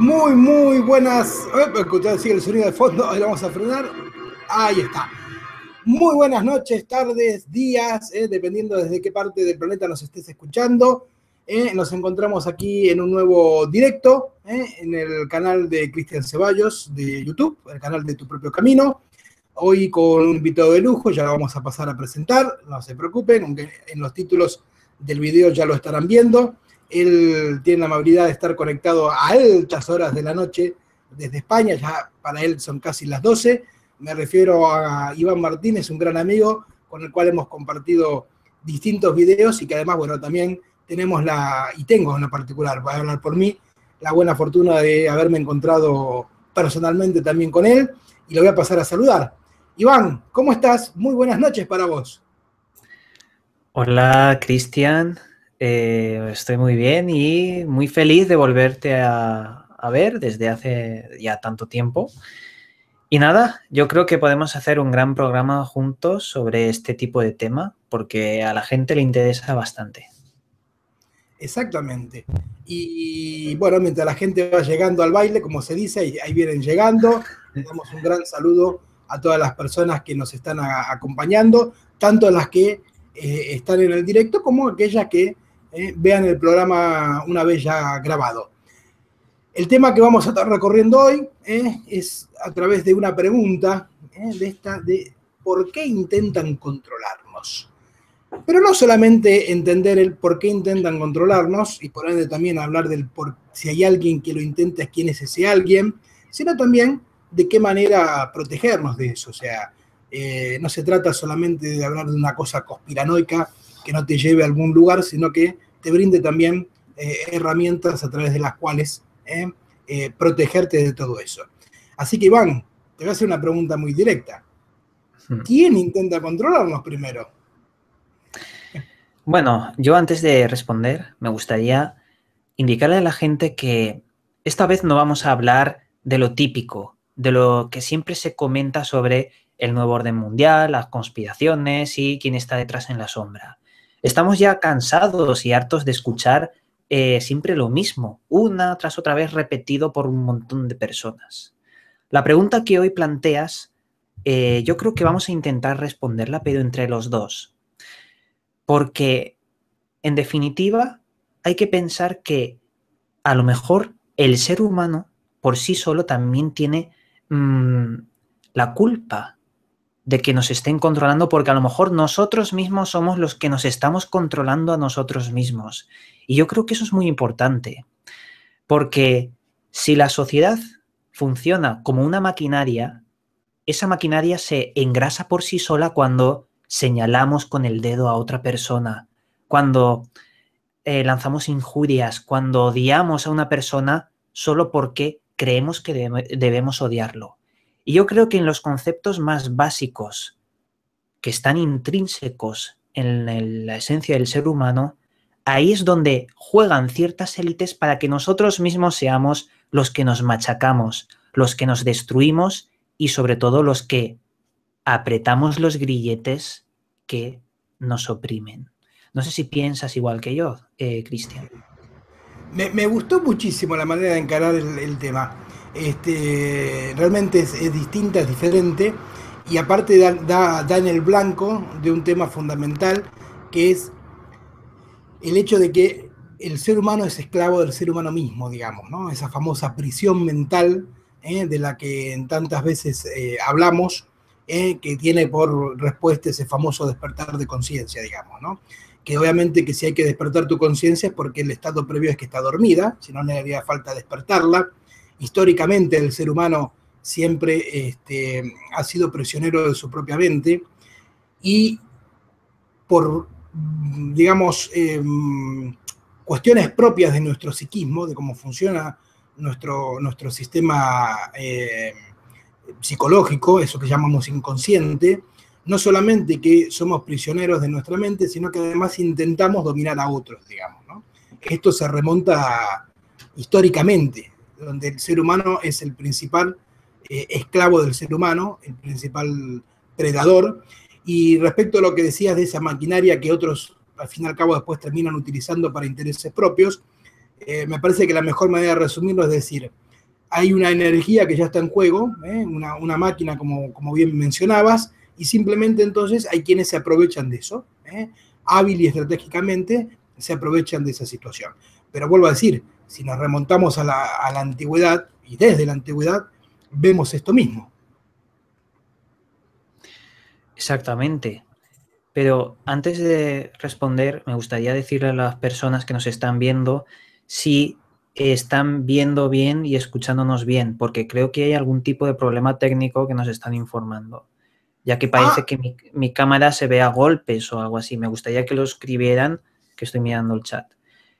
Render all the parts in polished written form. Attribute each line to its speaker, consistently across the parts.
Speaker 1: Muy buenas. Escuchad, sigue el sonido de fondo. Ahí vamos a frenar. Ahí está. Muy buenas noches, tardes, días, dependiendo desde qué parte del planeta nos estés escuchando. Nos encontramos aquí en un nuevo directo en el canal de Cristian Ceballos de YouTube, el canal de Tu Propio Camino. Hoy con un invitado de lujo, ya lo vamos a pasar a presentar, no se preocupen, aunque en los títulos del video ya lo estarán viendo. Él tiene la amabilidad de estar conectado a altas horas de la noche desde España, ya para él son casi las 12. Me refiero a Iván Martínez, un gran amigo con el cual hemos compartido distintos videos y que además, bueno, también tenemos tengo en lo particular, voy a hablar por mí, la buena fortuna de haberme encontrado personalmente también con él y lo voy a pasar a saludar. Iván, ¿cómo estás? Muy buenas noches para vos.
Speaker 2: Hola, Cristian. Estoy muy bien y muy feliz de volverte a ver desde hace ya tanto tiempo. Y nada, yo creo que podemos hacer un gran programa juntos sobre este tipo de tema porque a la gente le interesa bastante.
Speaker 1: Exactamente. Y bueno, mientras la gente va llegando al baile, como se dice, ahí vienen llegando, le damos un gran saludo a todas las personas que nos están acompañando, tanto las que están en el directo como aquellas que vean el programa una vez ya grabado. El tema que vamos a estar recorriendo hoy es a través de una pregunta de por qué intentan controlarnos. Pero no solamente entender el por qué intentan controlarnos y por ende también hablar del por si hay alguien que lo intenta, quién es ese alguien, sino también de qué manera protegernos de eso. O sea, no se trata solamente de hablar de una cosa conspiranoica que no te lleve a algún lugar, sino que te brinde también herramientas a través de las cuales protegerte de todo eso. Así que, Iván, te voy a hacer una pregunta muy directa. ¿Quién intenta controlarnos primero?
Speaker 2: Bueno, yo antes de responder me gustaría indicarle a la gente que esta vez no vamos a hablar de lo típico, de lo que siempre se comenta sobre el nuevo orden mundial, las conspiraciones y quién está detrás en la sombra. Estamos ya cansados y hartos de escuchar siempre lo mismo, una tras otra vez repetido por un montón de personas. La pregunta que hoy planteas, yo creo que vamos a intentar responderla, pero entre los dos. Porque, en definitiva, hay que pensar que a lo mejor el ser humano por sí solo también tiene la culpa de que nos estén controlando, porque a lo mejor nosotros mismos somos los que nos estamos controlando a nosotros mismos. Y yo creo que eso es muy importante, porque si la sociedad funciona como una maquinaria, esa maquinaria se engrasa por sí sola cuando señalamos con el dedo a otra persona, cuando lanzamos injurias, cuando odiamos a una persona solo porque creemos que debemos odiarlo. Y yo creo que en los conceptos más básicos que están intrínsecos en la esencia del ser humano, ahí es donde juegan ciertas élites para que nosotros mismos seamos los que nos machacamos, los que nos destruimos y sobre todo los que apretamos los grilletes que nos oprimen. No sé si piensas igual que yo, Cristian.
Speaker 1: Me gustó muchísimo la manera de encarar el tema. Realmente es distinta, es diferente y aparte da en el blanco de un tema fundamental que es el hecho de que el ser humano es esclavo del ser humano mismo, digamos, ¿no? Esa famosa prisión mental de la que en tantas veces hablamos, que tiene por respuesta ese famoso despertar de conciencia, digamos, ¿no? Que obviamente que si hay que despertar tu conciencia es porque el estado previo es que está dormida, si no, no haría falta despertarla. Históricamente el ser humano siempre ha sido prisionero de su propia mente y por, digamos, cuestiones propias de nuestro psiquismo, de cómo funciona nuestro sistema psicológico, eso que llamamos inconsciente, no solamente que somos prisioneros de nuestra mente, sino que además intentamos dominar a otros, digamos, ¿no? Esto se remonta históricamente, donde el ser humano es el principal esclavo del ser humano, el principal predador. Y respecto a lo que decías de esa maquinaria que otros, al fin y al cabo, después terminan utilizando para intereses propios, me parece que la mejor manera de resumirlo es decir, hay una energía que ya está en juego, una máquina como bien mencionabas, y simplemente entonces hay quienes se aprovechan de eso, hábil y estratégicamente se aprovechan de esa situación. Pero vuelvo a decir, si nos remontamos a la antigüedad, y desde la antigüedad, vemos esto mismo.
Speaker 2: Exactamente. Pero antes de responder, me gustaría decirle a las personas que nos están viendo si están viendo bien y escuchándonos bien, porque creo que hay algún tipo de problema técnico que nos están informando, ya que parece que mi cámara se ve a golpes o algo así. Me gustaría que lo escribieran, que estoy mirando el chat.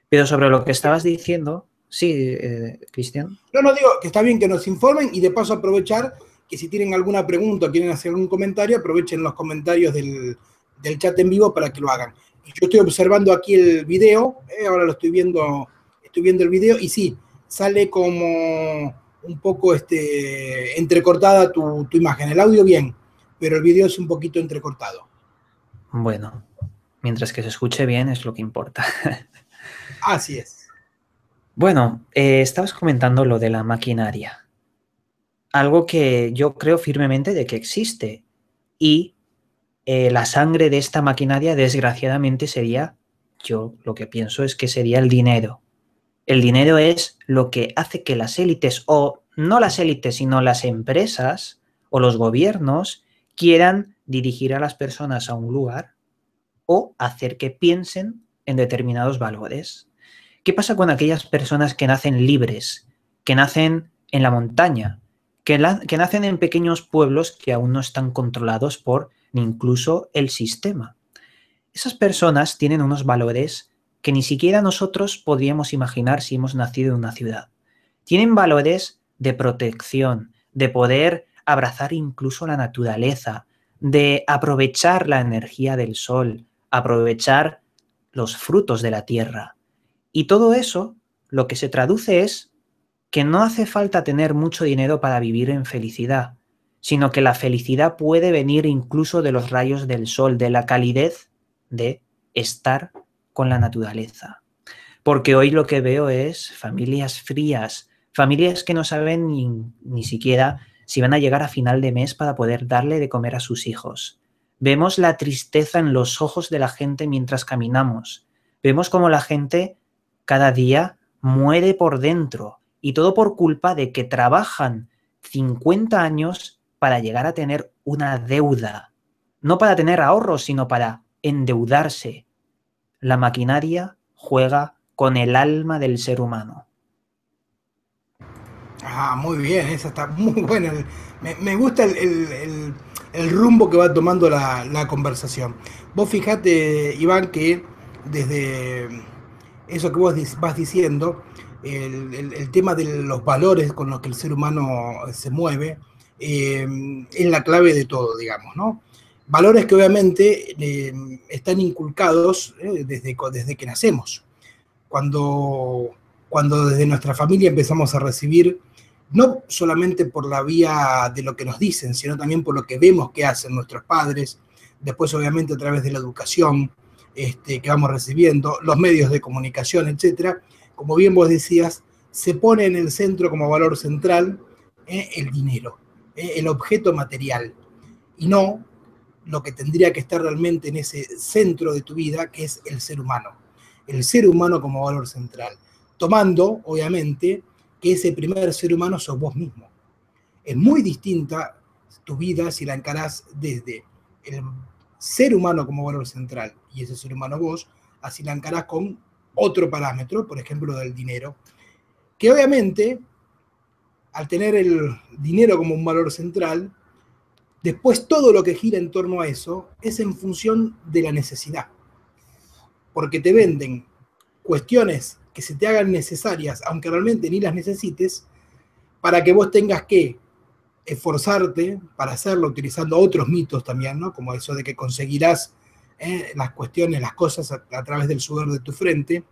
Speaker 2: Pero sobre lo que estabas diciendo, sí, Cristian.
Speaker 1: No digo que está bien que nos informen y de paso aprovechar que si tienen alguna pregunta o quieren hacer algún comentario, aprovechen los comentarios del chat en vivo para que lo hagan. Y yo estoy observando aquí el video, ahora lo estoy viendo el video y sí, sale como un poco entrecortada tu imagen. El audio bien, pero el video es un poquito entrecortado.
Speaker 2: Bueno, mientras que se escuche bien es lo que importa.
Speaker 1: Así es.
Speaker 2: Bueno, estabas comentando lo de la maquinaria. Algo que yo creo firmemente de que existe. Y la sangre de esta maquinaria, desgraciadamente, sería, yo lo que pienso es que sería el dinero. El dinero es lo que hace que las élites, o no las élites, sino las empresas o los gobiernos, quieran dirigir a las personas a un lugar o hacer que piensen en determinados valores. ¿Qué pasa con aquellas personas que nacen libres, que nacen en la montaña, que nacen en pequeños pueblos que aún no están controlados por ni incluso el sistema? Esas personas tienen unos valores que ni siquiera nosotros podríamos imaginar si hemos nacido en una ciudad. Tienen valores de protección, de poder abrazar incluso la naturaleza, de aprovechar la energía del sol, aprovechar los frutos de la tierra. Y todo eso lo que se traduce es que no hace falta tener mucho dinero para vivir en felicidad, sino que la felicidad puede venir incluso de los rayos del sol, de la calidez de estar con la naturaleza. Porque hoy lo que veo es familias frías, familias que no saben ni siquiera si van a llegar a final de mes para poder darle de comer a sus hijos. Vemos la tristeza en los ojos de la gente mientras caminamos. Vemos cómo la gente cada día muere por dentro y todo por culpa de que trabajan 50 años para llegar a tener una deuda. No para tener ahorros, sino para endeudarse. La maquinaria juega con el alma del ser humano.
Speaker 1: Muy bien, esa está muy buena. Me gusta el rumbo que va tomando la conversación. Vos fijate, Iván, que desde eso que vos vas diciendo, el tema de los valores con los que el ser humano se mueve, es la clave de todo, digamos, ¿no? Valores que obviamente están inculcados desde que nacemos. Cuando, cuando desde nuestra familia empezamos a recibir, no solamente por la vía de lo que nos dicen, sino también por lo que vemos que hacen nuestros padres, después obviamente a través de la educación que vamos recibiendo, los medios de comunicación, etcétera, como bien vos decías, se pone en el centro como valor central el dinero, el objeto material, y no lo que tendría que estar realmente en ese centro de tu vida, que es el ser humano. El ser humano como valor central, tomando, obviamente, que ese primer ser humano sos vos mismo. Es muy distinta tu vida si la encarás desde el ser humano como valor central y ese ser humano vos, así la encarás con otro parámetro, por ejemplo, del dinero, que obviamente, al tener el dinero como un valor central, después todo lo que gira en torno a eso es en función de la necesidad. Porque te venden cuestiones que se te hagan necesarias, aunque realmente ni las necesites, para que vos tengas que esforzarte para hacerlo utilizando otros mitos también, ¿no? Como eso de que conseguirás las cuestiones, las cosas a través del sudor de tu frente,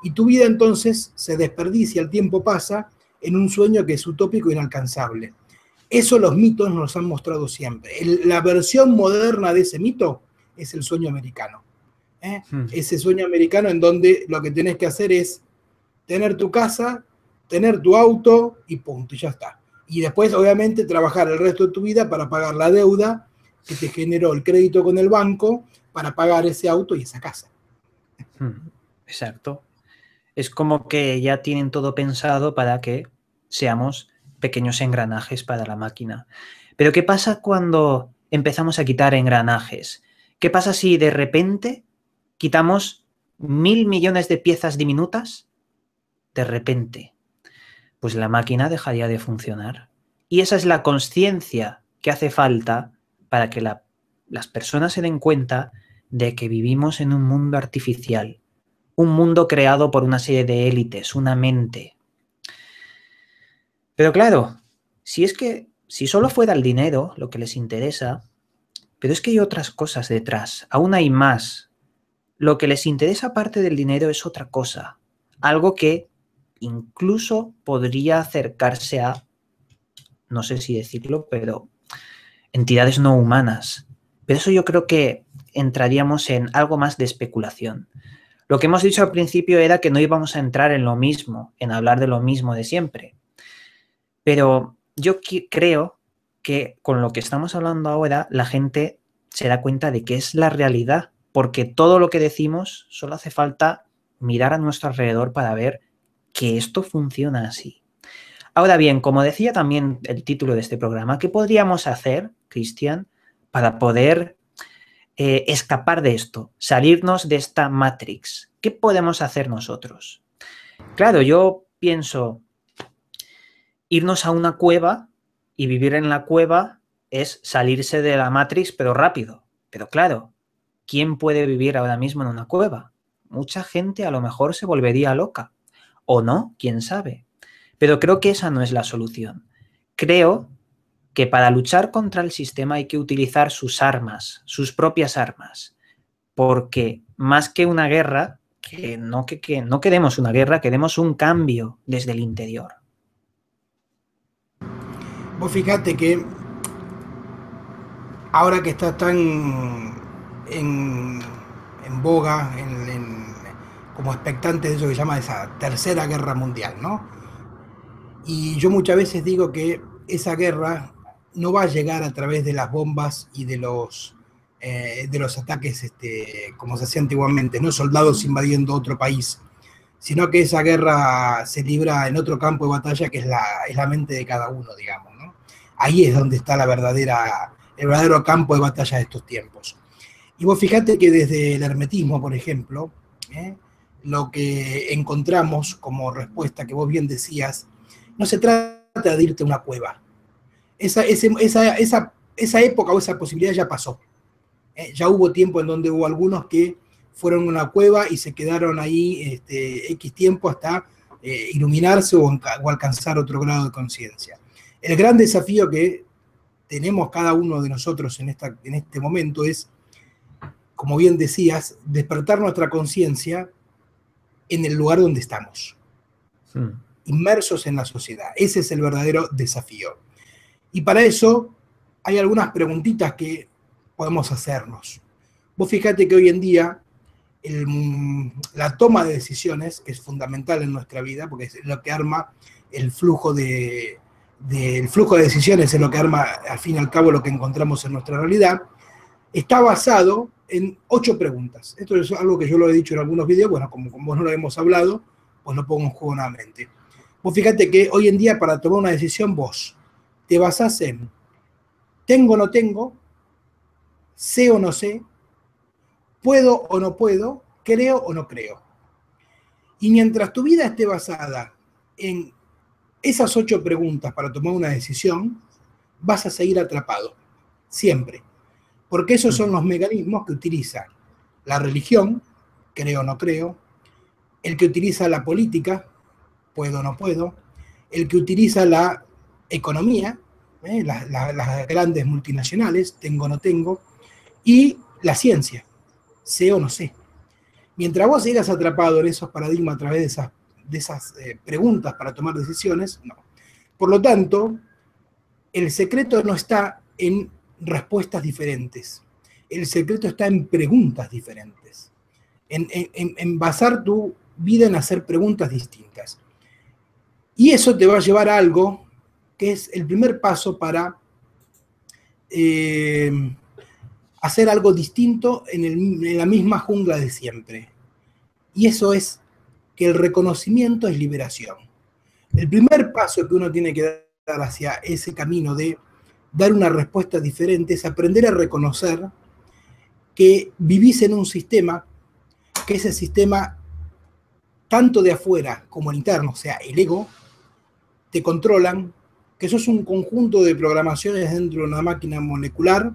Speaker 1: y tu vida entonces se desperdicia, el tiempo pasa en un sueño que es utópico e inalcanzable. Eso los mitos nos han mostrado siempre. La versión moderna de ese mito es el sueño americano. Ese sueño americano en donde lo que tenés que hacer es tener tu casa, tener tu auto y punto, y ya está. Y después, obviamente, trabajar el resto de tu vida para pagar la deuda que te generó el crédito con el banco para pagar ese auto y esa casa.
Speaker 2: Exacto. Es como que ya tienen todo pensado para que seamos pequeños engranajes para la máquina. Pero ¿qué pasa cuando empezamos a quitar engranajes? ¿Qué pasa si de repente quitamos 1.000 millones de piezas diminutas? De repente, pues la máquina dejaría de funcionar. Y esa es la conciencia que hace falta para que las personas se den cuenta de que vivimos en un mundo artificial, un mundo creado por una serie de élites, una mente. Pero claro, si solo fuera el dinero lo que les interesa, pero es que hay otras cosas detrás, aún hay más. Lo que les interesa aparte del dinero es otra cosa, algo que incluso podría acercarse a, no sé si decirlo, pero entidades no humanas. Pero eso yo creo que entraríamos en algo más de especulación. Lo que hemos dicho al principio era que no íbamos a entrar en lo mismo, en hablar de lo mismo de siempre. Pero yo creo que con lo que estamos hablando ahora, la gente se da cuenta de que es la realidad, porque todo lo que decimos solo hace falta mirar a nuestro alrededor para ver que esto funciona así. Ahora bien, como decía también el título de este programa, ¿qué podríamos hacer, Cristian, para poder escapar de esto, salirnos de esta Matrix? ¿Qué podemos hacer nosotros? Claro, yo pienso, irnos a una cueva y vivir en la cueva es salirse de la Matrix, pero rápido. Pero claro, ¿quién puede vivir ahora mismo en una cueva? Mucha gente a lo mejor se volvería loca. O no, quién sabe. Pero creo que esa no es la solución. Creo que para luchar contra el sistema hay que utilizar sus armas, sus propias armas. Porque más que una guerra, que no queremos una guerra, queremos un cambio desde el interior.
Speaker 1: Vos fijate que ahora que está tan en boga, como expectante de eso que se llama esa tercera guerra mundial, ¿no? Y yo muchas veces digo que esa guerra no va a llegar a través de las bombas y de los ataques como se hacía antiguamente, no soldados invadiendo otro país, sino que esa guerra se libra en otro campo de batalla que es la mente de cada uno, digamos, ¿no? Ahí es donde está el verdadero campo de batalla de estos tiempos. Y vos fijate que desde el hermetismo, por ejemplo, lo que encontramos como respuesta que vos bien decías, no se trata de irte a una cueva. Esa época o esa posibilidad ya pasó. Ya hubo tiempo en donde hubo algunos que fueron a una cueva y se quedaron ahí X tiempo hasta iluminarse o alcanzar otro grado de conciencia. El gran desafío que tenemos cada uno de nosotros en este momento es, como bien decías, despertar nuestra conciencia en el lugar donde estamos, inmersos en la sociedad. Ese es el verdadero desafío. Y para eso hay algunas preguntitas que podemos hacernos. Vos fíjate que hoy en día la toma de decisiones, que es fundamental en nuestra vida, porque es lo que arma el flujo de decisiones, es lo que arma al fin y al cabo lo que encontramos en nuestra realidad, está basado en 8 preguntas. Esto es algo que yo lo he dicho en algunos videos, bueno, como vos no lo hemos hablado, pues lo pongo en juego nuevamente. Vos fíjate que hoy en día para tomar una decisión vos te basás en tengo o no tengo, sé o no sé, puedo o no puedo, creo o no creo. Y mientras tu vida esté basada en esas 8 preguntas para tomar una decisión, vas a seguir atrapado, siempre. Porque esos son los mecanismos que utiliza la religión, creo o no creo, el que utiliza la política, puedo o no puedo, el que utiliza la economía, las grandes multinacionales, tengo o no tengo, y la ciencia, sé o no sé. Mientras vos sigas atrapado en esos paradigmas a través de esas preguntas para tomar decisiones, no. Por lo tanto, el secreto no está en respuestas diferentes. El secreto está en preguntas diferentes. En basar tu vida en hacer preguntas distintas. Y eso te va a llevar a algo que es el primer paso para hacer algo distinto en la misma jungla de siempre. Y eso es que el reconocimiento es liberación. El primer paso que uno tiene que dar hacia ese camino de dar una respuesta diferente es aprender a reconocer que vivís en un sistema, que ese sistema, tanto de afuera como el interno, o sea, el ego, te controlan, que sos un conjunto de programaciones dentro de una máquina molecular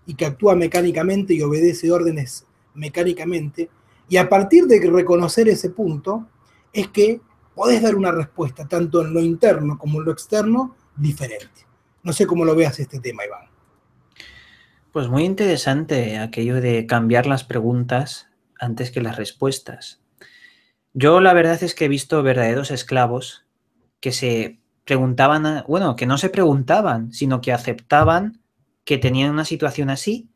Speaker 1: y que actúa mecánicamente y obedece órdenes mecánicamente, y a partir de reconocer ese punto, es que podés dar una respuesta, tanto en lo interno como en lo externo, diferente. No sé cómo lo veas este tema, Iván.
Speaker 2: Pues muy interesante aquello de cambiar las preguntas antes que las respuestas. Yo la verdad es que he visto verdaderos esclavos que se preguntaban, bueno, que no se preguntaban, sino que aceptaban que tenían una situación así,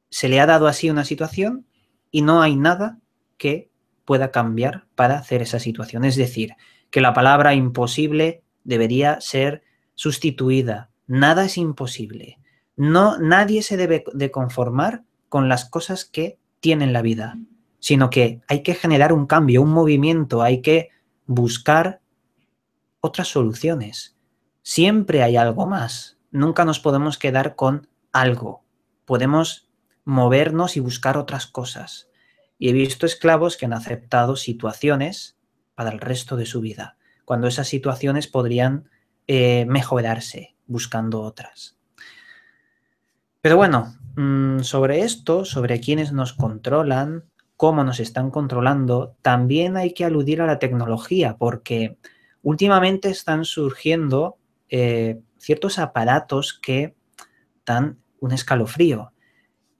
Speaker 2: se le ha dado así una situación y no hay nada que pueda cambiar para hacer esa situación. Es decir, que la palabra imposible debería ser sustituida. Nada es imposible. No, nadie se debe de conformar con las cosas que tiene en la vida, sino que hay que generar un cambio, un movimiento, hay que buscar otras soluciones. Siempre hay algo más. Nunca nos podemos quedar con algo. Podemos movernos y buscar otras cosas. Y he visto esclavos que han aceptado situaciones para el resto de su vida, cuando esas situaciones podrían mejorarse buscando otras. Pero bueno, sobre esto, sobre quiénes nos controlan, cómo nos están controlando, también hay que aludir a la tecnología, porque últimamente están surgiendo ciertos aparatos que dan un escalofrío.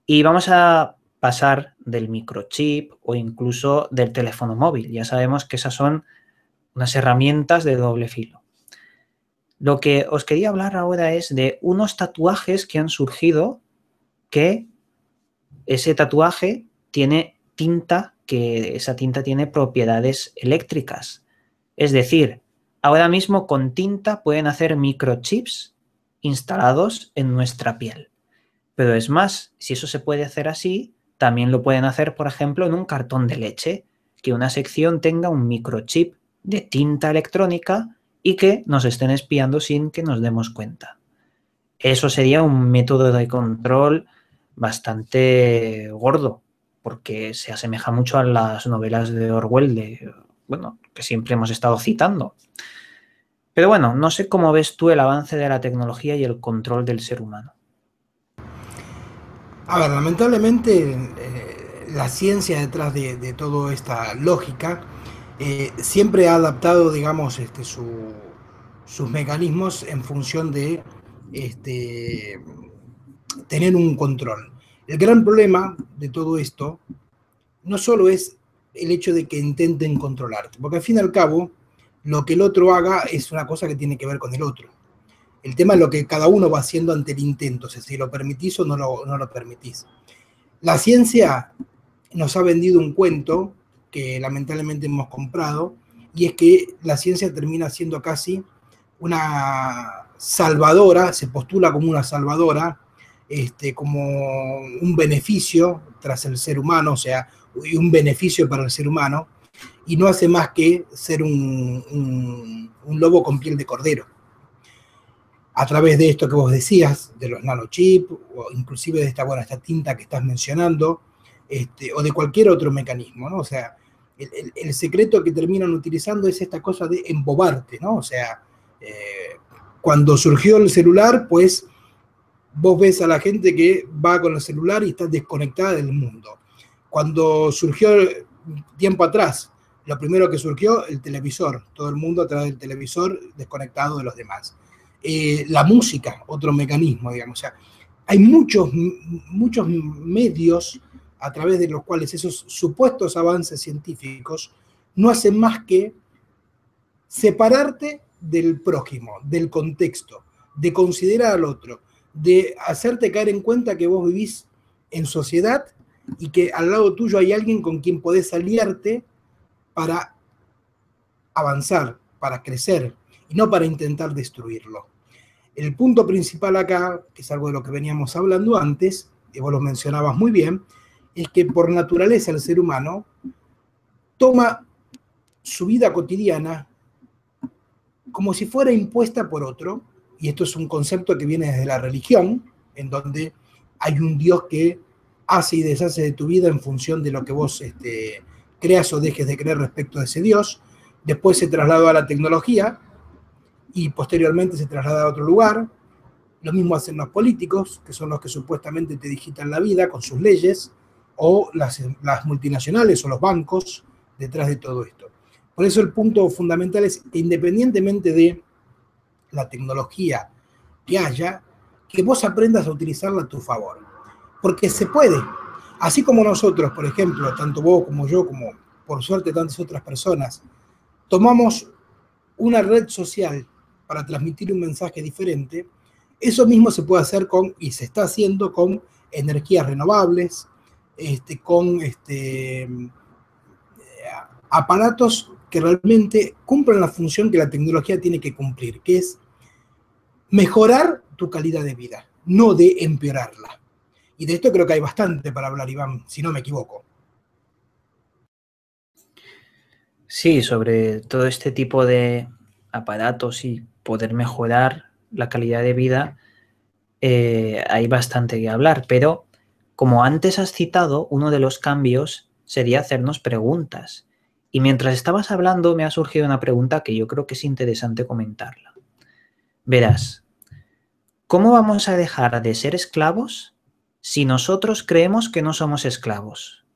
Speaker 2: Y vamos a pasar del microchip o incluso del teléfono móvil. Ya sabemos que esas son unas herramientas de doble filo. Lo que os quería hablar ahora es de unos tatuajes que han surgido, que ese tatuaje tiene tinta, que esa tinta tiene propiedades eléctricas. Es decir, ahora mismo con tinta pueden hacer microchips instalados en nuestra piel. Pero es más, si eso se puede hacer así, también lo pueden hacer, por ejemplo, en un cartón de leche, que una sección tenga un microchip de tinta electrónica y que nos estén espiando sin que nos demos cuenta. Eso sería un método de control bastante gordo, porque se asemeja mucho a las novelas de Orwell, bueno, que siempre hemos estado citando. Pero bueno, no sé cómo ves tú el avance de la tecnología y el control del ser humano.
Speaker 1: A ver, lamentablemente la ciencia detrás de toda esta lógica siempre ha adaptado, digamos, sus mecanismos en función de este, tener un control. El gran problema de todo esto no solo es el hecho de que intenten controlarte, porque al fin y al cabo lo que el otro haga es una cosa que tiene que ver con el otro. El tema es lo que cada uno va haciendo ante el intento, o sea, si lo permitís o no lo permitís. La ciencia nos ha vendido un cuento que lamentablemente hemos comprado, y es que la ciencia termina siendo casi una salvadora, se postula como una salvadora, como un beneficio tras el ser humano, o sea, un beneficio para el ser humano, y no hace más que ser un lobo con piel de cordero. A través de esto que vos decías, de los nanochips, o inclusive de esta tinta que estás mencionando, o de cualquier otro mecanismo, ¿no? O sea, el secreto que terminan utilizando es esta cosa de embobarte, ¿no? O sea, cuando surgió el celular, pues vos ves a la gente que va con el celular y está desconectada del mundo. Cuando surgió tiempo atrás, lo primero que surgió, el televisor, todo el mundo a través del televisor desconectado de los demás. La música, otro mecanismo, digamos. O sea, hay muchos medios a través de los cuales esos supuestos avances científicos no hacen más que separarte del prójimo, del contexto, de considerar al otro, de hacerte caer en cuenta que vos vivís en sociedad y que al lado tuyo hay alguien con quien podés aliarte para avanzar, para crecer y no para intentar destruirlo. El punto principal acá, que es algo de lo que veníamos hablando antes, y vos lo mencionabas muy bien, es que por naturaleza el ser humano toma su vida cotidiana como si fuera impuesta por otro, y esto es un concepto que viene desde la religión, en donde hay un Dios que hace y deshace de tu vida en función de lo que vos creas o dejes de creer respecto de ese Dios. Después se trasladó a la tecnología y posteriormente se traslada a otro lugar. Lo mismo hacen los políticos, que son los que supuestamente te digitan la vida con sus leyes, o las multinacionales o los bancos detrás de todo esto. Por eso el punto fundamental es que independientemente de la tecnología que haya, que vos aprendas a utilizarla a tu favor. Porque se puede. Así como nosotros, por ejemplo, tanto vos como yo, como por suerte tantas otras personas, tomamos una red social para transmitir un mensaje diferente, eso mismo se puede hacer con, y se está haciendo con energías renovables, con aparatos que realmente cumplen la función que la tecnología tiene que cumplir, que es mejorar tu calidad de vida, no de empeorarla. Y de esto creo que hay bastante para hablar, Iván, si no me equivoco.
Speaker 2: Sí, sobre todo este tipo de aparatos y poder mejorar la calidad de vida, hay bastante que hablar, pero como antes has citado, uno de los cambios sería hacernos preguntas. Y mientras estabas hablando me ha surgido una pregunta que yo creo que es interesante comentarla. Verás, ¿cómo vamos a dejar de ser esclavos si nosotros creemos que no somos esclavos?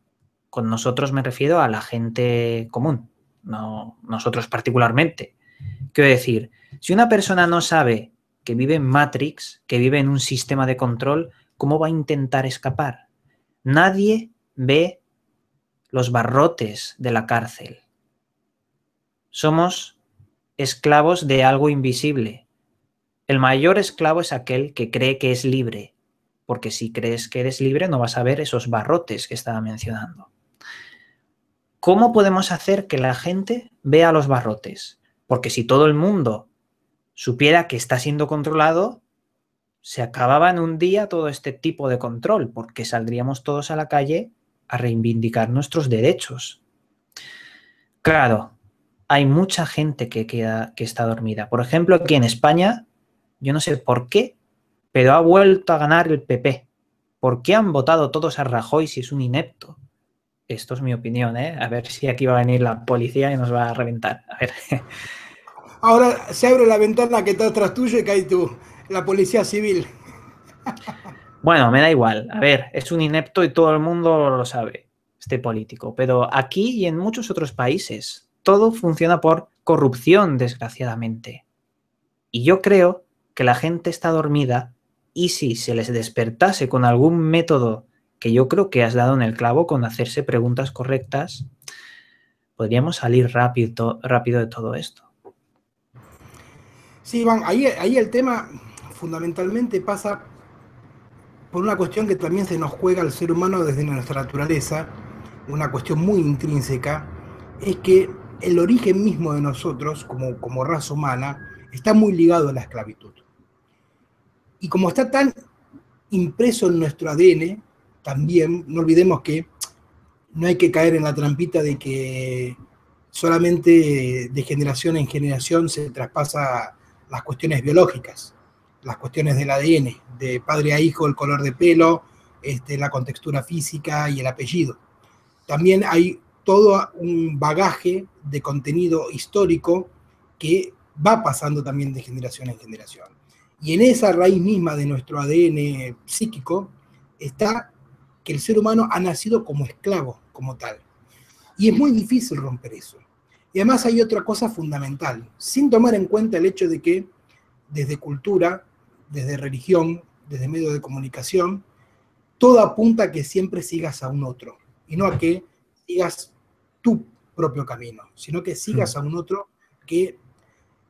Speaker 2: Con nosotros me refiero a la gente común, no nosotros particularmente. Quiero decir, si una persona no sabe que vive en Matrix, que vive en un sistema de control, ¿cómo va a intentar escapar? Nadie ve los barrotes de la cárcel. Somos esclavos de algo invisible. El mayor esclavo es aquel que cree que es libre, porque si crees que eres libre no vas a ver esos barrotes que estaba mencionando. ¿Cómo podemos hacer que la gente vea los barrotes? Porque si todo el mundo supiera que está siendo controlado, se acababa en un día todo este tipo de control, porque saldríamos todos a la calle a reivindicar nuestros derechos. Claro, hay mucha gente que está dormida. Por ejemplo, aquí en España, yo no sé por qué, pero ha vuelto a ganar el PP. ¿Por qué han votado todos a Rajoy si es un inepto? Esto es mi opinión, ¿eh? A ver si aquí va a venir la policía y nos va a reventar. A ver.
Speaker 1: Ahora se abre la ventana que está atrás tuyo y cae tú, la policía civil.
Speaker 2: Bueno, me da igual. A ver, es un inepto y todo el mundo lo sabe, este político. Pero aquí y en muchos otros países, todo funciona por corrupción, desgraciadamente. Y yo creo que la gente está dormida y si se les despertase con algún método que yo creo que has dado en el clavo, con hacerse preguntas correctas, podríamos salir rápido de todo esto.
Speaker 1: Sí, Iván, ahí el tema fundamentalmente pasa por una cuestión que también se nos juega al ser humano desde nuestra naturaleza, una cuestión muy intrínseca, es que el origen mismo de nosotros, como raza humana, está muy ligado a la esclavitud. Y como está tan impreso en nuestro ADN, también no olvidemos que no hay que caer en la trampita de que solamente de generación en generación se traspasa las cuestiones biológicas, las cuestiones del ADN, de padre a hijo, el color de pelo, la contextura física y el apellido. También hay todo un bagaje de contenido histórico que va pasando también de generación en generación. Y en esa raíz misma de nuestro ADN psíquico está que el ser humano ha nacido como esclavo, como tal. Y es muy difícil romper eso. Y además hay otra cosa fundamental, sin tomar en cuenta el hecho de que desde cultura, desde religión, desde medios de comunicación, todo apunta a que siempre sigas a un otro, y no a que sigas tu propio camino, sino que sigas a un otro que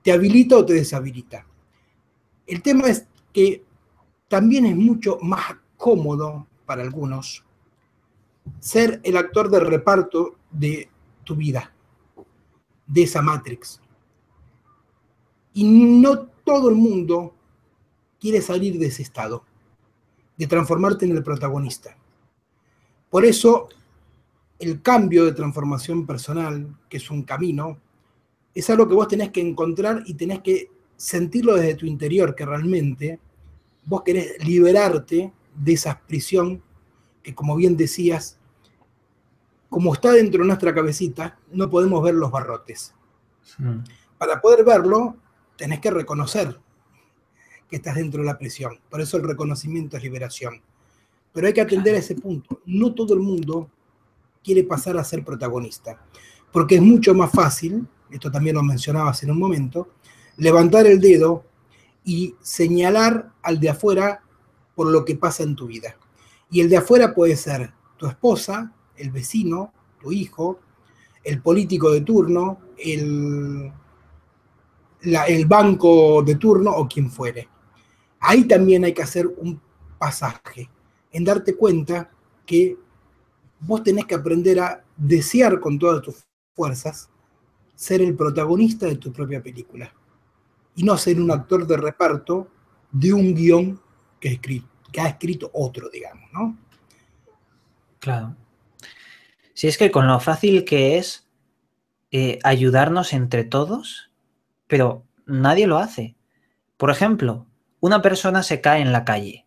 Speaker 1: te habilita o te deshabilita. El tema es que también es mucho más cómodo para algunos ser el actor de reparto de tu vida, de esa Matrix. Y no todo el mundo quiere salir de ese estado, de transformarte en el protagonista. Por eso, el cambio de transformación personal, que es un camino, es algo que vos tenés que encontrar y tenés que sentirlo desde tu interior, que realmente vos querés liberarte de esa prisión que, como bien decías, como está dentro de nuestra cabecita, no podemos ver los barrotes. Para poder verlo, tenés que reconocer que estás dentro de la prisión. Por eso el reconocimiento es liberación. Pero hay que atender a ese punto. No todo el mundo quiere pasar a ser protagonista, porque es mucho más fácil, esto también lo mencionabas en un momento, levantar el dedo y señalar al de afuera por lo que pasa en tu vida. Y el de afuera puede ser tu esposa, el vecino, tu hijo, el político de turno, el banco de turno o quien fuere. Ahí también hay que hacer un pasaje, en darte cuenta que vos tenés que aprender a desear con todas tus fuerzas ser el protagonista de tu propia película y no ser un actor de reparto de un guión que ha escrito otro, digamos, ¿no?
Speaker 2: Claro. Si es que con lo fácil que es ayudarnos entre todos, pero nadie lo hace. Por ejemplo, una persona se cae en la calle.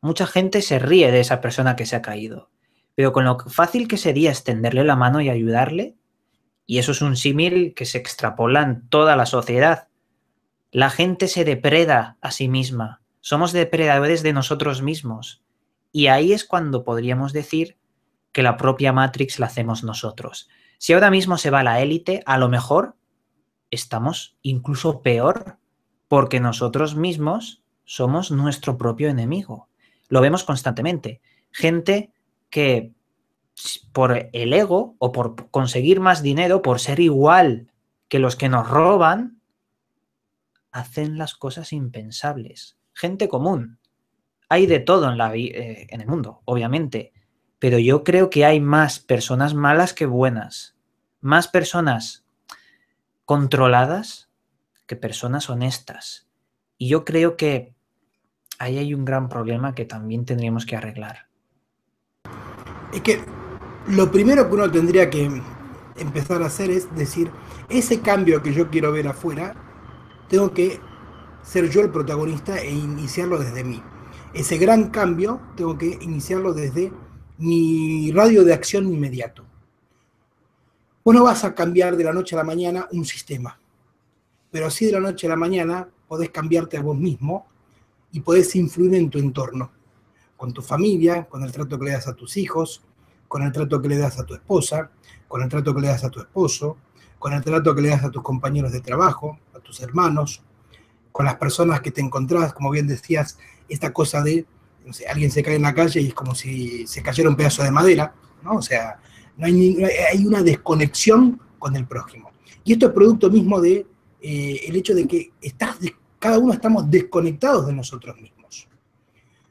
Speaker 2: Mucha gente se ríe de esa persona que se ha caído, pero con lo fácil que sería extenderle la mano y ayudarle, y eso es un símil que se extrapola en toda la sociedad. La gente se depreda a sí misma. Somos depredadores de nosotros mismos. Y ahí es cuando podríamos decir que la propia Matrix la hacemos nosotros. Si ahora mismo se va la élite, a lo mejor estamos incluso peor, porque nosotros mismos somos nuestro propio enemigo. Lo vemos constantemente. Gente que por el ego o por conseguir más dinero, por ser igual que los que nos roban, hacen las cosas impensables. Gente común. Hay de todo en el mundo, obviamente, pero yo creo que hay más personas malas que buenas. Más personas controladas que personas honestas. Y yo creo que ahí hay un gran problema que también tendríamos que arreglar.
Speaker 1: Es que lo primero que uno tendría que empezar a hacer es decir, ese cambio que yo quiero ver afuera, tengo que ser yo el protagonista e iniciarlo desde mí. Ese gran cambio tengo que iniciarlo desde mi radio de acción inmediato. Vos no vas a cambiar de la noche a la mañana un sistema, pero sí de la noche a la mañana podés cambiarte a vos mismo y podés influir en tu entorno, con tu familia, con el trato que le das a tus hijos, con el trato que le das a tu esposa, con el trato que le das a tu esposo, con el trato que le das a tus compañeros de trabajo, a tus hermanos, con las personas que te encontrás, como bien decías, esta cosa de, no sé, alguien se cae en la calle y es como si se cayera un pedazo de madera, ¿no? O sea, hay una desconexión con el prójimo. Y esto es producto mismo de el hecho de que cada uno estamos desconectados de nosotros mismos.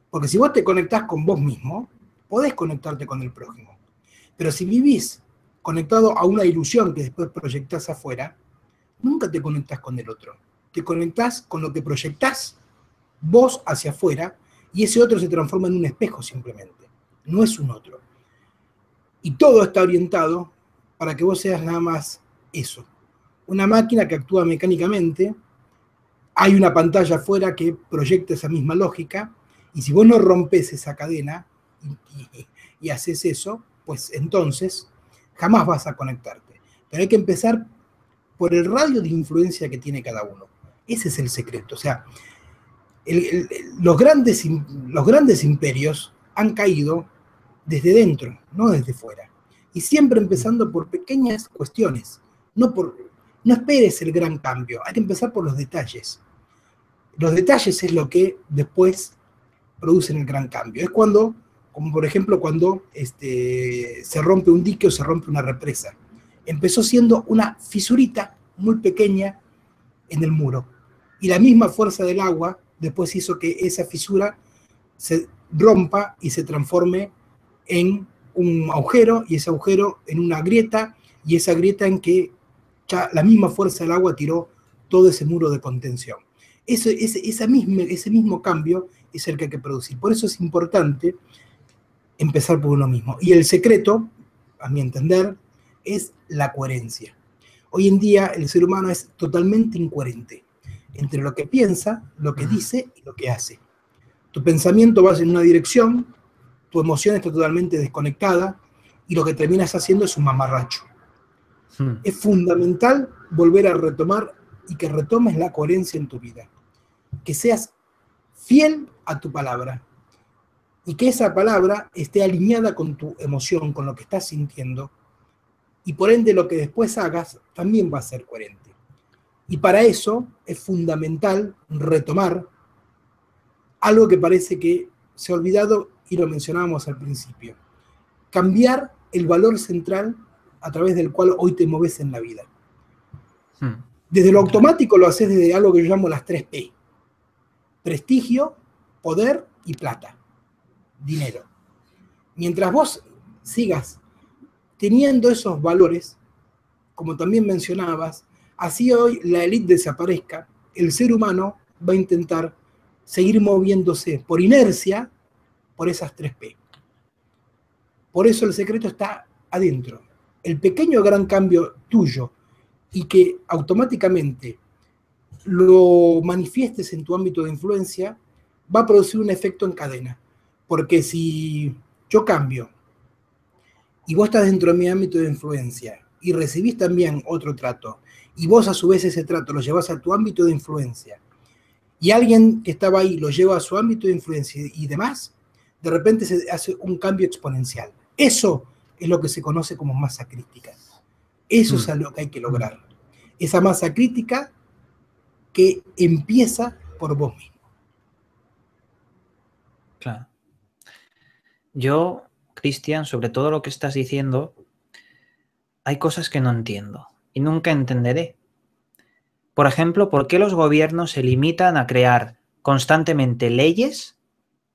Speaker 1: Porque si vos te conectás con vos mismo, podés conectarte con el prójimo. Pero si vivís conectado a una ilusión que después proyectás afuera, nunca te conectás con el otro. Te conectás con lo que proyectás vos hacia afuera y ese otro se transforma en un espejo simplemente. No es un otro. Y todo está orientado para que vos seas nada más eso. Una máquina que actúa mecánicamente, hay una pantalla afuera que proyecta esa misma lógica, y si vos no rompes esa cadena y haces eso, pues entonces jamás vas a conectarte. Pero hay que empezar por el radio de influencia que tiene cada uno. Ese es el secreto. O sea, los grandes imperios han caído desde dentro, no desde fuera. Y siempre empezando por pequeñas cuestiones. No esperes el gran cambio, hay que empezar por los detalles. Los detalles es lo que después producen el gran cambio. Es cuando, como por ejemplo, cuando se rompe un dique o se rompe una represa. Empezó siendo una fisurita muy pequeña en el muro. Y la misma fuerza del agua después hizo que esa fisura se rompa y se transforme en un agujero, y ese agujero en una grieta, y esa grieta en que ya la misma fuerza del agua tiró todo ese muro de contención. Ese mismo cambio es el que hay que producir. Por eso es importante empezar por uno mismo. Y el secreto, a mi entender, es la coherencia. Hoy en día el ser humano es totalmente incoherente entre lo que piensa, lo que dice y lo que hace. Tu pensamiento va en una dirección, tu emoción está totalmente desconectada y lo que terminas haciendo es un mamarracho. Es fundamental volver a retomar y que retomes la coherencia en tu vida. Que seas fiel a tu palabra y que esa palabra esté alineada con tu emoción, con lo que estás sintiendo, y por ende lo que después hagas también va a ser coherente. Y para eso es fundamental retomar algo que parece que se ha olvidado y lo mencionábamos al principio. Cambiar el valor central a través del cual hoy te mueves en la vida. Desde lo automático lo haces desde algo que yo llamo las 3P. Prestigio, poder y plata. Dinero. Mientras vos sigas teniendo esos valores, como también mencionabas, así hoy la élite desaparezca, el ser humano va a intentar seguir moviéndose por inercia por esas 3P. Por eso el secreto está adentro. El pequeño gran cambio tuyo y que automáticamente lo manifiestes en tu ámbito de influencia va a producir un efecto en cadena. Porque si yo cambio y vos estás dentro de mi ámbito de influencia y recibís también otro trato y vos a su vez ese trato lo llevas a tu ámbito de influencia y alguien que estaba ahí lo lleva a su ámbito de influencia y demás, de repente se hace un cambio exponencial. Eso es lo que se conoce como masa crítica. Eso es lo que hay que lograr. Esa masa crítica que empieza por vos mismo.
Speaker 2: Claro. Yo, Cristian, sobre todo lo que estás diciendo, hay cosas que no entiendo y nunca entenderé. Por ejemplo, ¿por qué los gobiernos se limitan a crear constantemente leyes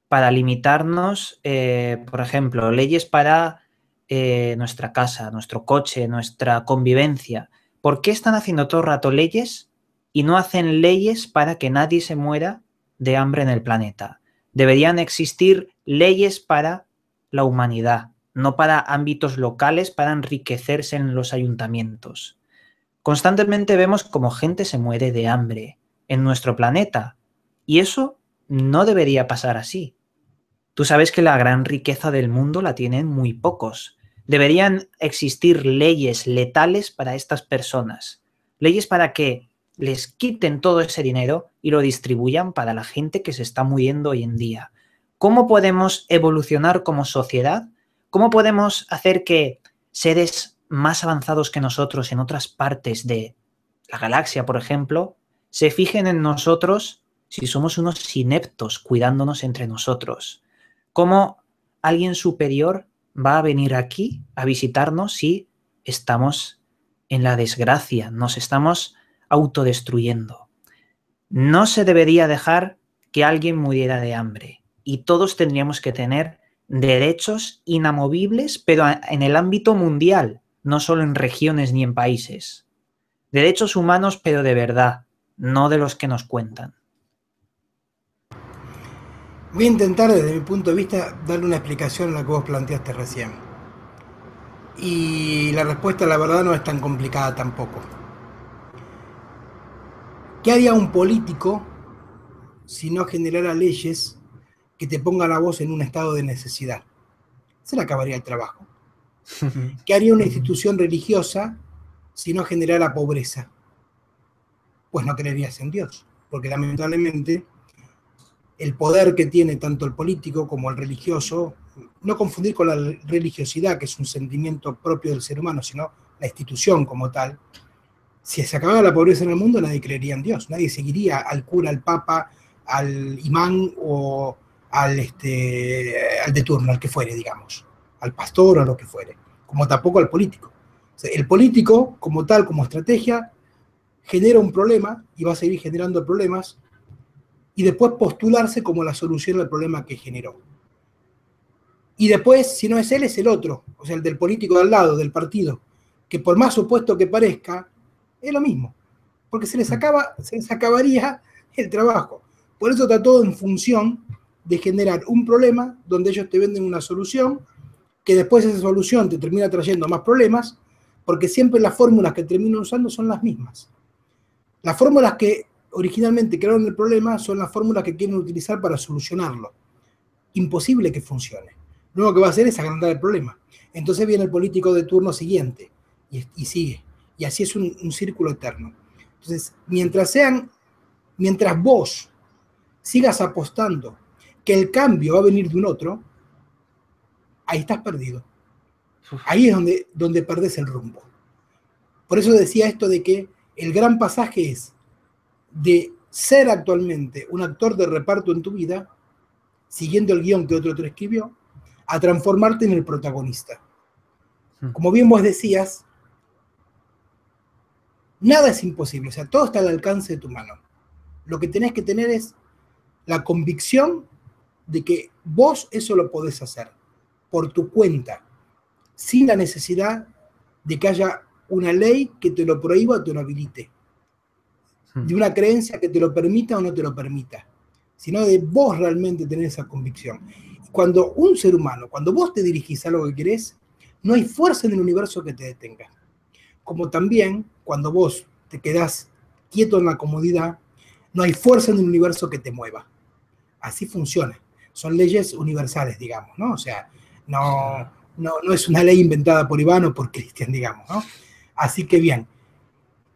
Speaker 2: para limitarnos, por ejemplo, leyes para nuestra casa, nuestro coche, nuestra convivencia? ¿Por qué están haciendo todo el rato leyes y no hacen leyes para que nadie se muera de hambre en el planeta? Deberían existir leyes para la humanidad, no para ámbitos locales, para enriquecerse en los ayuntamientos. Constantemente vemos cómo gente se muere de hambre en nuestro planeta y eso no debería pasar así. Tú sabes que la gran riqueza del mundo la tienen muy pocos. Deberían existir leyes letales para estas personas. Leyes para que les quiten todo ese dinero y lo distribuyan para la gente que se está muriendo hoy en día. ¿Cómo podemos evolucionar como sociedad? ¿Cómo podemos hacer que seres más avanzados que nosotros en otras partes de la galaxia, por ejemplo, se fijen en nosotros si somos unos ineptos cuidándonos entre nosotros? ¿Cómo alguien superior va a venir aquí a visitarnos si estamos en la desgracia, nos estamos autodestruyendo? No se debería dejar que alguien muriera de hambre y todos tendríamos que tener derechos inamovibles, pero en el ámbito mundial, no solo en regiones ni en países. Derechos humanos, pero de verdad, no de los que nos cuentan.
Speaker 1: Voy a intentar, desde mi punto de vista, darle una explicación a la que vos planteaste recién. Y la respuesta, la verdad, no es tan complicada tampoco. ¿Qué haría un político si no generara leyes que te pongan a vos en un estado de necesidad? Se le acabaría el trabajo. ¿Qué haría una institución religiosa si no generara pobreza? Pues no creerías en Dios, porque lamentablemente el poder que tiene tanto el político como el religioso, no confundir con la religiosidad, que es un sentimiento propio del ser humano, sino la institución como tal. Si se acabara la pobreza en el mundo, nadie creería en Dios, nadie seguiría al cura, al papa, al imán o al de turno, al que fuere, digamos, al pastor o a lo que fuere, como tampoco al político. O sea, el político, como tal, como estrategia, genera un problema y va a seguir generando problemas y después postularse como la solución al problema que generó. Y después, si no es él, es el otro, o sea, el del político de al lado, del partido, que por más opuesto que parezca, es lo mismo. porque se les acabaría el trabajo. Por eso está todo en función de generar un problema donde ellos te venden una solución, que después esa solución te termina trayendo más problemas, porque siempre las fórmulas que terminan usando son las mismas. Las fórmulas que originalmente crearon el problema son las fórmulas que quieren utilizar para solucionarlo. Imposible que funcione. Lo único que va a hacer es agrandar el problema. Entonces viene el político de turno siguiente y sigue. Y así es un círculo eterno. Entonces, mientras vos sigas apostando que el cambio va a venir de un otro, ahí estás perdido. Ahí es donde perdés el rumbo. Por eso decía esto de que el gran pasaje es de ser actualmente un actor de reparto en tu vida, siguiendo el guión que otro te escribió, a transformarte en el protagonista. Como bien vos decías, nada es imposible, o sea, todo está al alcance de tu mano. Lo que tenés que tener es la convicción de que vos eso lo podés hacer por tu cuenta, sin la necesidad de que haya una ley que te lo prohíba o te lo habilite, de una creencia que te lo permita o no te lo permita, sino de vos realmente tener esa convicción. Cuando un ser humano, cuando vos te dirigís a algo que querés, no hay fuerza en el universo que te detenga. Como también, cuando vos te quedás quieto en la comodidad, no hay fuerza en el universo que te mueva. Así funciona. Son leyes universales, digamos, ¿no? O sea, no es una ley inventada por Iván o por Cristian, digamos, ¿no? Así que bien.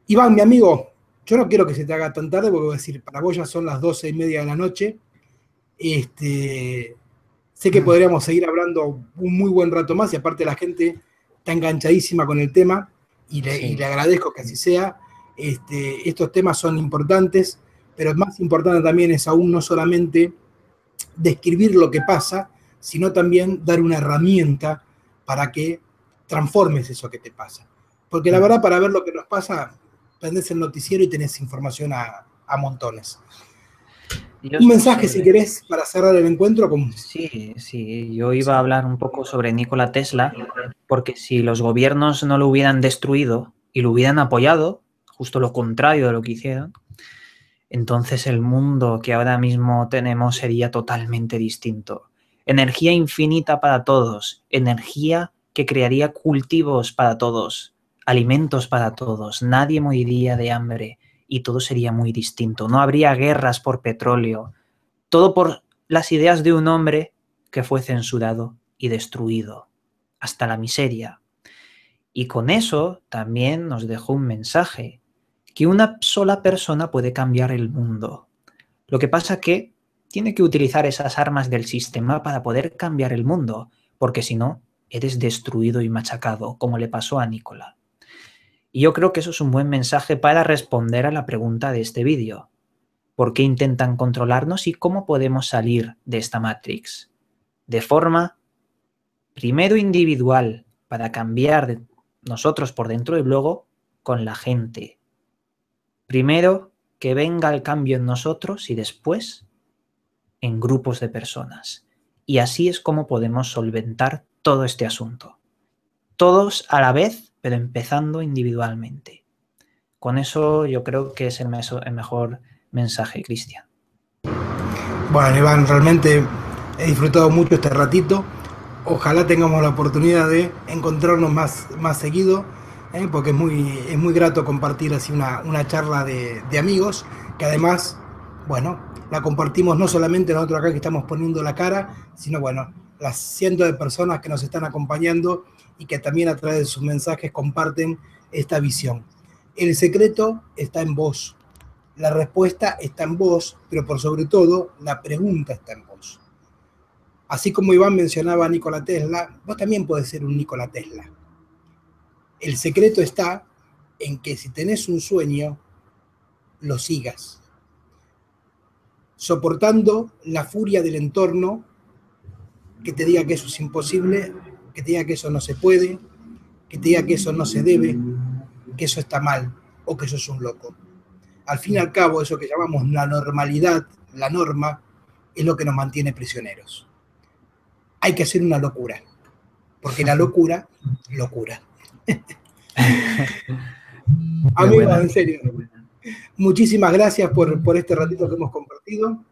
Speaker 1: Iván, mi amigo, yo no quiero que se te haga tan tarde, porque voy a decir, para vos ya son las 12:30 de la noche. Sé que podríamos seguir hablando un muy buen rato más, y aparte la gente está enganchadísima con el tema, y le agradezco que así sea. Estos temas son importantes, pero más importante también es aún no solamente describir lo que pasa, sino también dar una herramienta para que transformes eso que te pasa. Porque la verdad, para ver lo que nos pasa, prendés el noticiero y tenés información a montones. Un mensaje, si querés, para cerrar el encuentro.
Speaker 2: Sí, yo iba a hablar un poco sobre Nikola Tesla, porque si los gobiernos no lo hubieran destruido y lo hubieran apoyado, justo lo contrario de lo que hicieron, entonces el mundo que ahora mismo tenemos sería totalmente distinto. Energía infinita para todos, energía que crearía cultivos para todos, alimentos para todos, nadie moriría de hambre y todo sería muy distinto. No habría guerras por petróleo, todo por las ideas de un hombre que fue censurado y destruido hasta la miseria. Y con eso también nos dejó un mensaje, que una sola persona puede cambiar el mundo. Lo que pasa que tiene que utilizar esas armas del sistema para poder cambiar el mundo, porque si no, eres destruido y machacado, como le pasó a Nikola. Y yo creo que eso es un buen mensaje para responder a la pregunta de este vídeo. ¿Por qué intentan controlarnos y cómo podemos salir de esta Matrix? De forma, primero individual, para cambiar de nosotros por dentro, y luego con la gente. Primero, que venga el cambio en nosotros y después en grupos de personas. Y así es como podemos solventar todo este asunto. Todos a la vez, pero empezando individualmente. Con eso yo creo que es el mejor mensaje, Cristian.
Speaker 1: Bueno, Iván, realmente he disfrutado mucho este ratito. Ojalá tengamos la oportunidad de encontrarnos más seguido, porque es muy grato compartir así una charla de amigos, que además, bueno, la compartimos no solamente nosotros acá que estamos poniendo la cara, sino, bueno, las cientos de personas que nos están acompañando y que también a través de sus mensajes comparten esta visión. El secreto está en vos, la respuesta está en vos, pero por sobre todo la pregunta está en vos. Así como Iván mencionaba a Nikola Tesla, vos también podés ser un Nikola Tesla. El secreto está en que si tenés un sueño, lo sigas, soportando la furia del entorno que te diga que eso es imposible, que te diga que eso no se puede, que te diga que eso no se debe, que eso está mal o que eso es un loco. Al fin y al cabo, eso que llamamos la normalidad, la norma, es lo que nos mantiene prisioneros. Hay que hacer una locura, porque la locura. Amigos, en serio, Muchísimas gracias por este ratito que hemos compartido.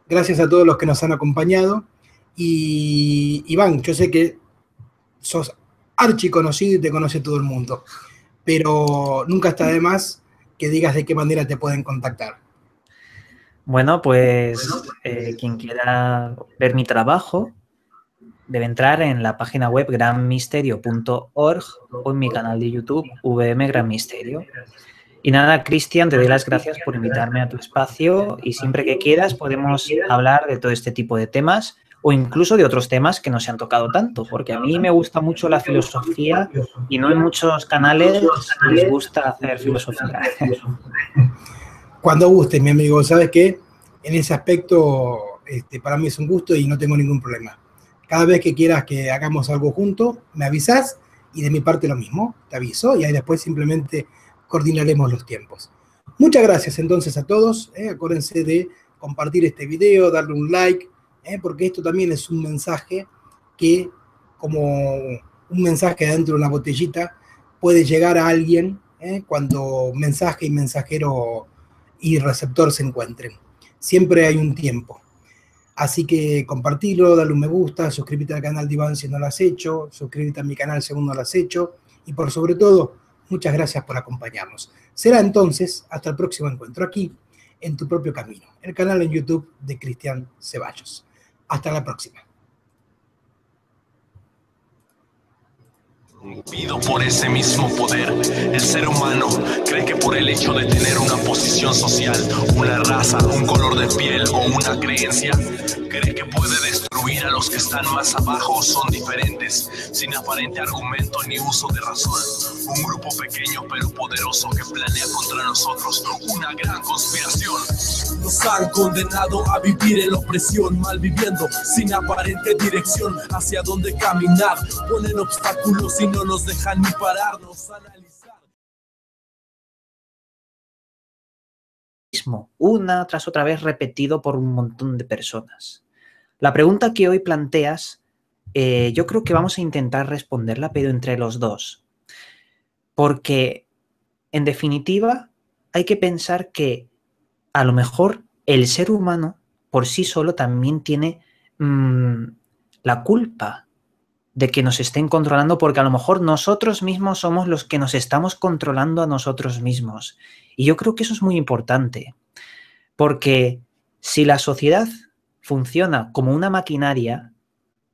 Speaker 1: Gracias a todos los que nos han acompañado. Y Iván, yo sé que sos archiconocido y te conoce todo el mundo, pero nunca está de más que digas de qué manera te pueden contactar.
Speaker 2: Bueno, pues quien quiera ver mi trabajo debe entrar en la página web granmisterio.org o en mi canal de YouTube VM Gran Misterio. Y nada, Cristian, te doy las gracias por invitarme a tu espacio y siempre que quieras podemos hablar de todo este tipo de temas o incluso de otros temas que no se han tocado tanto, porque a mí me gusta mucho la filosofía y no en muchos canales les gusta hacer filosofía.
Speaker 1: Cuando guste, mi amigo, sabes que en ese aspecto para mí es un gusto y no tengo ningún problema. Cada vez que quieras que hagamos algo juntos, me avisas y de mi parte lo mismo, te aviso y ahí después simplemente coordinaremos los tiempos. Muchas gracias entonces a todos, acuérdense de compartir este video, darle un like, porque esto también es un mensaje que, como un mensaje dentro de una botellita, puede llegar a alguien cuando mensaje y mensajero y receptor se encuentren. Siempre hay un tiempo. Así que compartilo, dale un me gusta, suscríbete al canal de Iván si no lo has hecho, suscríbete a mi canal si aún no lo has hecho, y por sobre todo, muchas gracias por acompañarnos. Será entonces hasta el próximo encuentro aquí, en Tu Propio Camino, el canal en YouTube de Cristian Ceballos. Hasta la próxima.
Speaker 3: Pido por ese mismo poder, el ser humano cree que por el hecho de tener una posición social, una raza, un color de piel o una creencia, cree que puede destruir a los que están más abajo o son diferentes, sin aparente argumento ni uso de razón. Un grupo pequeño pero poderoso que planea contra nosotros una gran conspiración. Nos han condenado a vivir en la opresión, mal viviendo, sin aparente dirección hacia dónde caminar. Ponen obstáculos y no nos dejan ni pararnos a analizar.
Speaker 2: Una tras otra vez repetido por un montón de personas. La pregunta que hoy planteas, yo creo que vamos a intentar responderla, pero entre los dos. Porque, en definitiva, hay que pensar que a lo mejor el ser humano por sí solo también tiene la culpa de que nos estén controlando, porque a lo mejor nosotros mismos somos los que nos estamos controlando a nosotros mismos. Y yo creo que eso es muy importante, porque si la sociedad funciona como una maquinaria,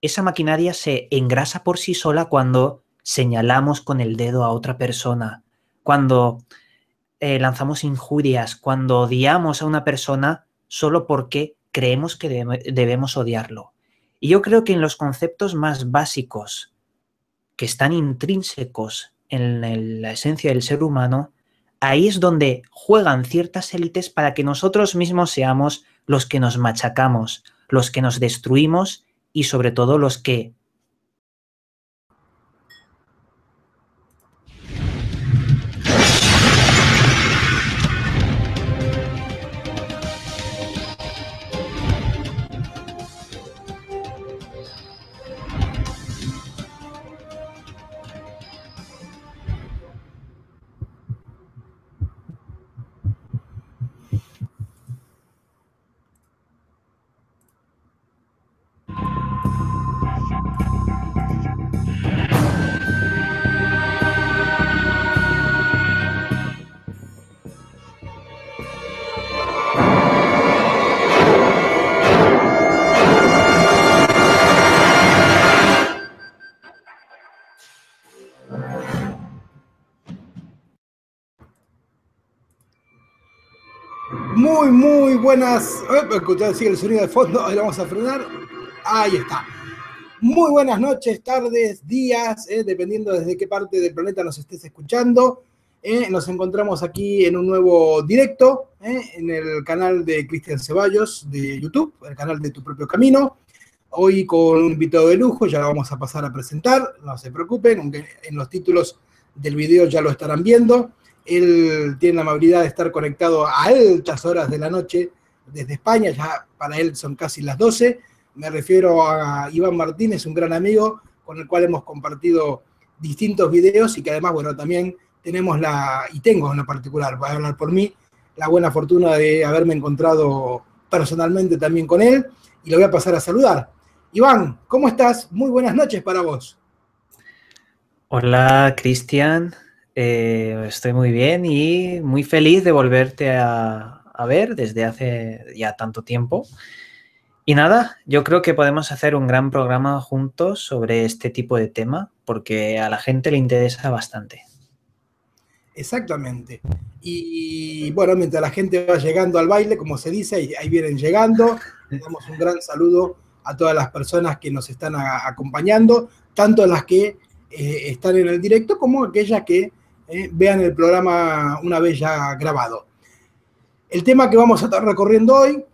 Speaker 2: esa maquinaria se engrasa por sí sola cuando señalamos con el dedo a otra persona, cuando lanzamos injurias, cuando odiamos a una persona solo porque creemos que debemos odiarlo. Y yo creo que en los conceptos más básicos, que están intrínsecos en la esencia del ser humano, ahí es donde juegan ciertas élites para que nosotros mismos seamos los que nos machacamos, los que nos destruimos y sobre todo los que
Speaker 1: Muy buenas. Sigue el sonido de fondo, ahí lo vamos a frenar. Ahí está. Muy buenas noches, tardes, días, dependiendo desde qué parte del planeta nos estés escuchando. Nos encontramos aquí en un nuevo directo en el canal de Cristian Ceballos de YouTube, el canal de Tu Propio Camino. Hoy con un invitado de lujo, ya lo vamos a pasar a presentar, no se preocupen, aunque en los títulos del video ya lo estarán viendo. Él tiene la amabilidad de estar conectado a altas horas de la noche desde España, ya para él son casi las 12. Me refiero a Iván Martínez, un gran amigo con el cual hemos compartido distintos videos y que además, bueno, también tenemos y tengo en lo particular, voy a hablar por mí, la buena fortuna de haberme encontrado personalmente también con él, y lo voy a pasar a saludar. Iván, ¿cómo estás? Muy buenas noches para vos.
Speaker 2: Hola, Cristian. Estoy muy bien y muy feliz de volverte a ver desde hace ya tanto tiempo. Y nada, yo creo que podemos hacer un gran programa juntos sobre este tipo de tema porque a la gente le interesa bastante.
Speaker 1: Exactamente. Y bueno, mientras la gente va llegando al baile, como se dice, ahí vienen llegando. Le damos un gran saludo a todas las personas que nos están acompañando, tanto las que están en el directo como aquellas que vean el programa una vez ya grabado. El tema que vamos a estar recorriendo hoy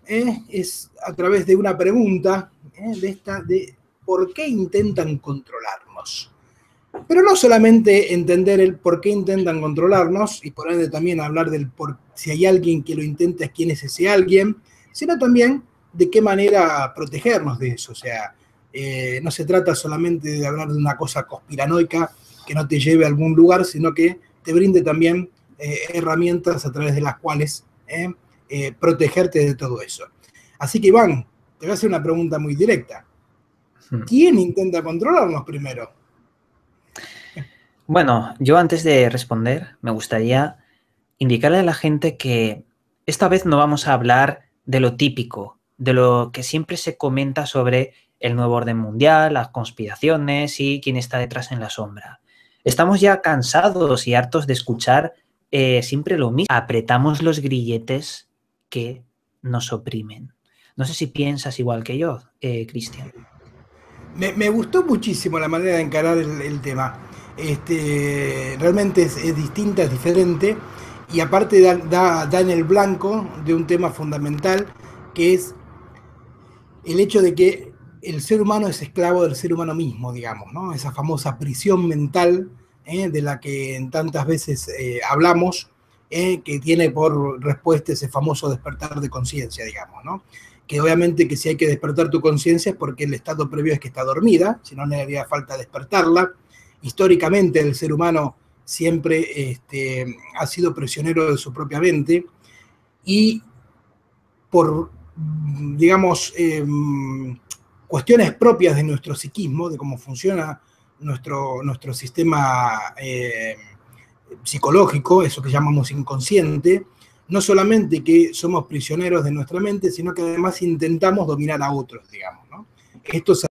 Speaker 1: es a través de una pregunta de ¿por qué intentan controlarnos? Pero no solamente entender el por qué intentan controlarnos y por ende también hablar del si hay alguien que lo intenta, quién es ese alguien, sino también de qué manera protegernos de eso. O sea, no se trata solamente de hablar de una cosa conspiranoica que no te lleve a algún lugar, sino que te brinde también herramientas a través de las cuales protegerte de todo eso. Así que, Iván, te voy a hacer una pregunta muy directa. ¿Quién intenta controlarnos primero?
Speaker 2: Bueno, yo antes de responder me gustaría indicarle a la gente que esta vez no vamos a hablar de lo típico, de lo que siempre se comenta sobre el nuevo orden mundial, las conspiraciones y quién está detrás en la sombra. Estamos ya cansados y hartos de escuchar siempre lo mismo. Apretamos los grilletes que nos oprimen. No sé si piensas igual que yo, Cristian.
Speaker 1: Me gustó muchísimo la manera de encarar el tema. Realmente es distinta, es diferente, y aparte da en el blanco de un tema fundamental, que es el hecho de que el ser humano es esclavo del ser humano mismo, digamos, ¿no? Esa famosa prisión mental de la que en tantas veces hablamos, que tiene por respuesta ese famoso despertar de conciencia, digamos, ¿no? Que obviamente que si hay que despertar tu conciencia es porque el estado previo es que está dormida, si no, no haría falta despertarla. Históricamente el ser humano siempre ha sido prisionero de su propia mente y por, digamos, cuestiones propias de nuestro psiquismo, de cómo funciona nuestro sistema psicológico, eso que llamamos inconsciente, no solamente que somos prisioneros de nuestra mente, sino que además intentamos dominar a otros, digamos, ¿no? Esto se